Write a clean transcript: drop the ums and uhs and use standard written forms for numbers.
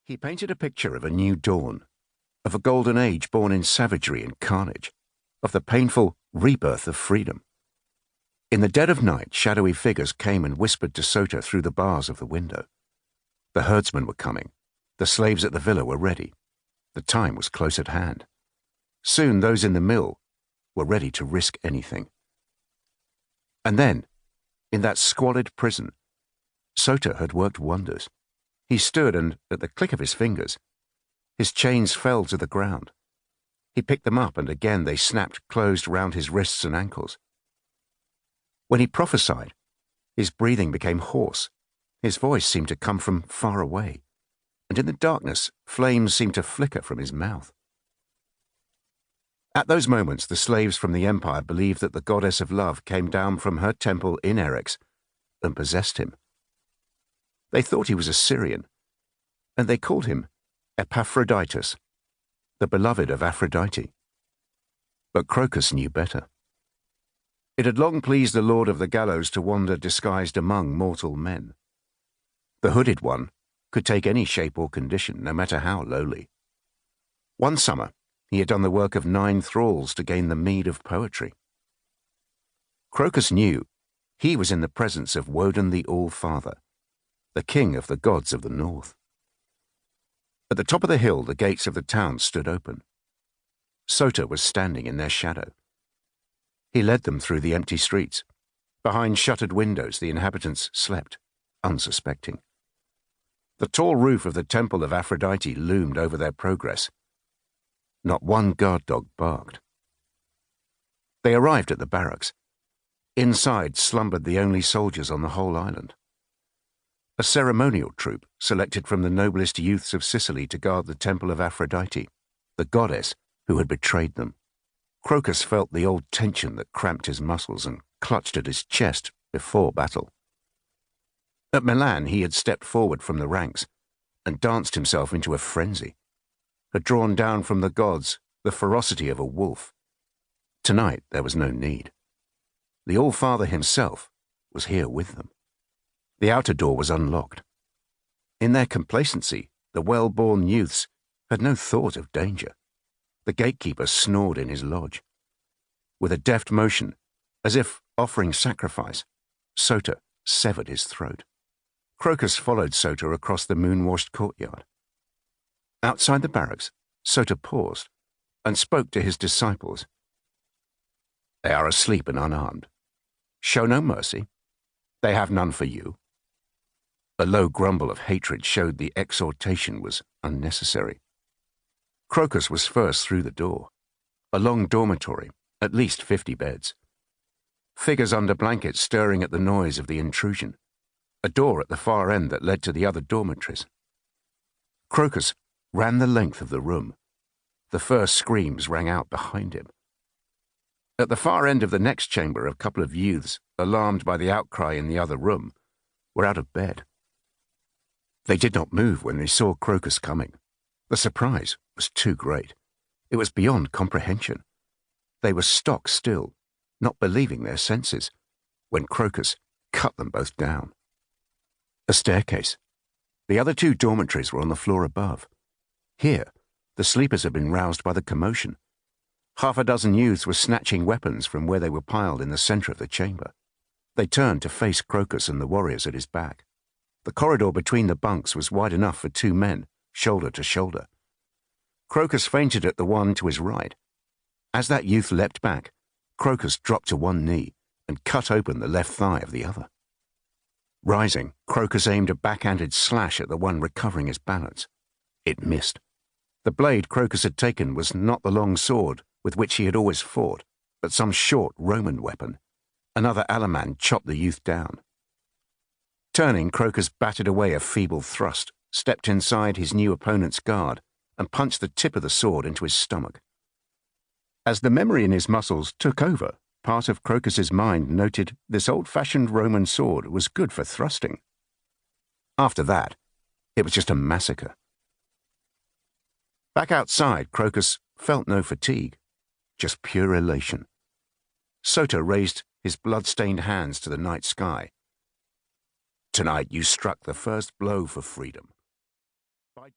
He painted a picture of a new dawn, of a golden age born in savagery and carnage, of the painful rebirth of freedom. In the dead of night, shadowy figures came and whispered to Sota through the bars of the window. The herdsmen were coming. The slaves at the villa were ready. The time was close at hand. Soon those in the mill were ready to risk anything. And then, in that squalid prison, Sota had worked wonders. He stood and, at the click of his fingers, his chains fell to the ground. He picked them up and again they snapped closed round his wrists and ankles. When he prophesied, his breathing became hoarse. His voice seemed to come from far away, and in the darkness, flames seemed to flicker from his mouth. At those moments, the slaves from the empire believed that the goddess of love came down from her temple in Eryx and possessed him. They thought he was a Syrian, and they called him Epaphroditus, the beloved of Aphrodite. But Crocus knew better. It had long pleased the lord of the gallows to wander disguised among mortal men. The hooded one could take any shape or condition, no matter how lowly. One summer, he had done the work of 9 thralls to gain the meed of poetry. Crocus knew he was in the presence of Woden the All-Father, the king of the gods of the north. At the top of the hill, the gates of the town stood open. Sota was standing in their shadow. He led them through the empty streets. Behind shuttered windows, the inhabitants slept, unsuspecting. The tall roof of the temple of Aphrodite loomed over their progress. Not one guard dog barked. They arrived at the barracks. Inside slumbered the only soldiers on the whole island. A ceremonial troop selected from the noblest youths of Sicily to guard the temple of Aphrodite, the goddess who had betrayed them. Crocus felt the old tension that cramped his muscles and clutched at his chest before battle. At Milan, he had stepped forward from the ranks and danced himself into a frenzy, had drawn down from the gods the ferocity of a wolf. Tonight there was no need. The All-Father himself was here with them. The outer door was unlocked. In their complacency, the well-born youths had no thought of danger. The gatekeeper snored in his lodge. With a deft motion, as if offering sacrifice, Sota severed his throat. Crocus followed Sota across the moon-washed courtyard. Outside the barracks, Sota paused and spoke to his disciples. "They are asleep and unarmed. Show no mercy. They have none for you." A low grumble of hatred showed the exhortation was unnecessary. Crocus was first through the door. A long dormitory, at least 50 beds. Figures under blankets stirring at the noise of the intrusion. A door at the far end that led to the other dormitories. Crocus ran the length of the room. The first screams rang out behind him. At the far end of the next chamber, a couple of youths, alarmed by the outcry in the other room, were out of bed. They did not move when they saw Crocus coming. The surprise was too great. It was beyond comprehension. They were stock still, not believing their senses, when Crocus cut them both down. A staircase. The other 2 dormitories were on the floor above. Here, the sleepers had been roused by the commotion. Half a dozen youths were snatching weapons from where they were piled in the center of the chamber. They turned to face Crocus and the warriors at his back. The corridor between the bunks was wide enough for 2 men, shoulder to shoulder. Crocus feinted at the one to his right. As that youth leapt back, Crocus dropped to one knee and cut open the left thigh of the other. Rising, Crocus aimed a backhanded slash at the one recovering his balance. It missed. The blade Crocus had taken was not the long sword with which he had always fought, but some short Roman weapon. Another Alaman chopped the youth down. Turning, Crocus batted away a feeble thrust, stepped inside his new opponent's guard, and punched the tip of the sword into his stomach. As the memory in his muscles took over, part of Crocus's mind noted this old-fashioned Roman sword was good for thrusting. After that, it was just a massacre. Back outside, Crocus felt no fatigue, just pure elation. Sota raised his blood-stained hands to the night sky. "Tonight you struck the first blow for freedom."